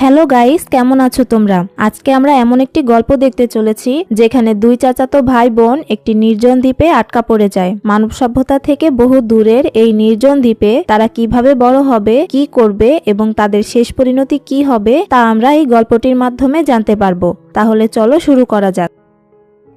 Hello guys, কেমন আছো তোমরা? আজকে আমরা এমন একটি গল্প দেখতে চলেছি যেখানে দুই চাচাতো ভাই বোন একটি নির্জন দ্বীপে আটকা পড়ে যায়। মানব সভ্যতা থেকে বহু দূরের এই নির্জন দ্বীপে তারা কিভাবে বড় হবে, কি করবে এবং তাদের শেষ পরিণতি কি হবে তা আমরা এই গল্পটির মাধ্যমে জানতে পারবো। তাহলে চলো শুরু করা যাক।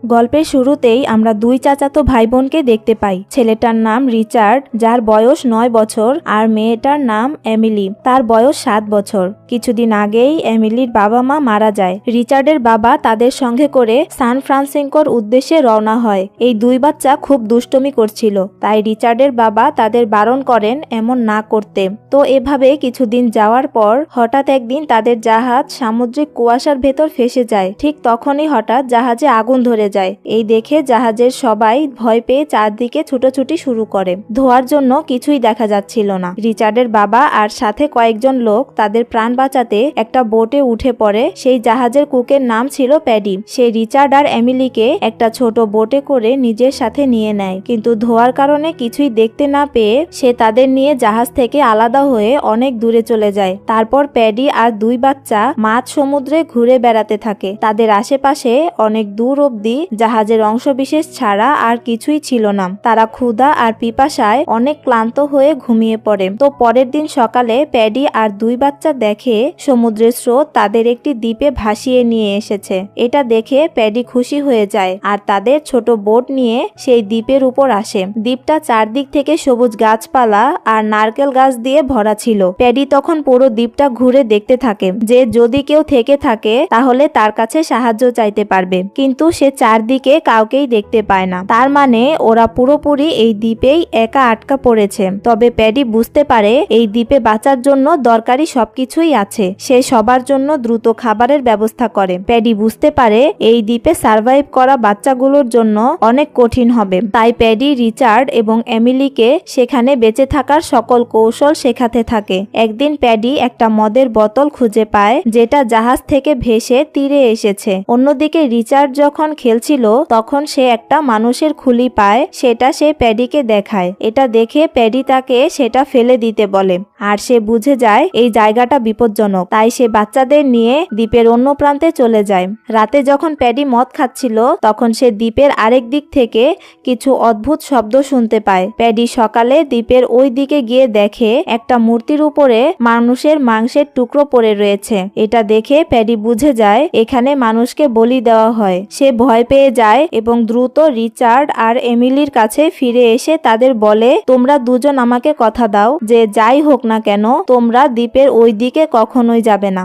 গল্পের শুরুতেই আমরা দুই চাচাতো ভাই বোনকে দেখতে পাই। ছেলেটার নাম রিচার্ড, যার বয়স 9 বছর, আর মেয়েটার নাম এমিলি, তার বয়স 7 বছর। কিছুদিন আগেই এমিলির বাবা মা মারা যায়। রিচার্ডের বাবা তাদের সঙ্গে করে সান ফ্রান্সিসকোর উদ্দেশ্যে রওনা হয়। এই দুই বাচ্চা খুব দুষ্টুমি করছিল, তাই রিচার্ডের বাবা তাদের বারণ করেন এমন না করতে। তো এভাবে কিছুদিন যাওয়ার পর হঠাৎ একদিন তাদের জাহাজ সামুদ্রিক কুয়াশার ভেতর ফেসে যায়। ঠিক তখনই হঠাৎ জাহাজে আগুন ধরে যায়। এই দেখে জাহাজের সবাই ভয় পেয়ে চারদিকে ছুটোছুটি শুরু করে। ধোয়ার জন্য কিছুই দেখা যাচ্ছিল না। রিচার্ডের বাবা আর সাথে কয়েকজন লোক তাদের প্রাণ বাঁচাতে একটা বোটে উঠে পড়ে। সেই জাহাজের কুকের নাম ছিল প্যাডি। সে রিচার্ড আর এমিলিকে একটা ছোট বোটে করে নিজের সাথে নিয়ে নেয়, কিন্তু ধোয়ার কারণে কিছুই দেখতে না পেয়ে সে তাদের নিয়ে জাহাজ থেকে আলাদা হয়ে অনেক দূরে চলে যায়। তারপর প্যাডি আর দুই বাচ্চা মাঝ সমুদ্রে ঘুরে বেড়াতে থাকে। তাদের আশেপাশে অনেক দূর অব্দি জাহাজের অংশবিশেষ ছাড়া আর কিছুই ছিল না। তারা ক্ষুধা আর পিপাসায় অনেক ক্লান্ত হয়ে ঘুমিয়ে পড়ে। তো পরের দিন সকালে প্যাডি আর দুই বাচ্চা দেখে সমুদ্রের স্রোত তাদের একটি দ্বীপে ভাসিয়ে নিয়ে এসেছে। এটা দেখে প্যাডি খুশি হয়ে যায় আর তাদের ছোট বোট নিয়ে সেই দ্বীপের উপর আসে। দ্বীপটা চারদিক থেকে সবুজ গাছপালা আর নারকেল গাছ দিয়ে ভরা ছিল। প্যাডি তখন পুরো দ্বীপটা ঘুরে দেখতে থাকে যে যদি কেউ থেকে থাকে তাহলে তার কাছে সাহায্য চাইতে পারবে, কিন্তু সে চারদিকে কাউকেই দেখতে পায় না। তার মানে ওরা পুরোপুরি এই দ্বীপেই একা আটকা পড়েছে। তবে প্যাডি বুঝতে পারে এই দ্বীপে বাঁচার জন্য দরকারি সবকিছুই আছে। সে সবার জন্য দ্রুত খাবারের ব্যবস্থা করে। প্যাডি বুঝতে পারে এই দ্বীপে সার্ভাইভ করা বাচ্চাগুলোর জন্য অনেক কঠিন হবে, তাই প্যাডি রিচার্ড এবং এমিলিকে সেখানে বেঁচে থাকার সকল কৌশল শেখাতে থাকে। একদিন প্যাডি একটা মদের বোতল খুঁজে পায় যেটা জাহাজ থেকে ভেসে তীরে এসেছে। অন্যদিকে রিচার্ড যখন খেলছিল তখন সে একটা মানুষের খুলি পায়, সেটা সে প্যাডিকে দেখায়। এটা দেখে প্যাডি তাকে সেটা ফেলে দিতে বলে, আর সে বুঝে যায় এই জায়গাটা বিপজ্জনক। তাই সে বাচ্চাদের নিয়ে দ্বীপের অন্য প্রান্তে চলে যায়। রাতে যখন প্যাডি মদ খাচ্ছিল তখন সে দ্বীপের আরেক দিক থেকে কিছু অদ্ভুত শব্দ শুনতে পায়। প্যাডি সকালে দ্বীপের ওই দিকে গিয়ে দেখে একটা মূর্তির উপরে মানুষের মাংসের টুকরো পড়ে রয়েছে। এটা দেখে প্যাডি বুঝে যায় এখানে মানুষকে বলি দেওয়া হয়। সে ভয় পেয়ে যায় এবং দ্রুত রিচার্ড আর এমিলির কাছে ফিরে এসে তাদের বলে, তোমরা দুজন আমাকে কথা দাও যে যাই হোক না কেন তোমরা দ্বীপের ওই দিকে কখনোই যাবে না।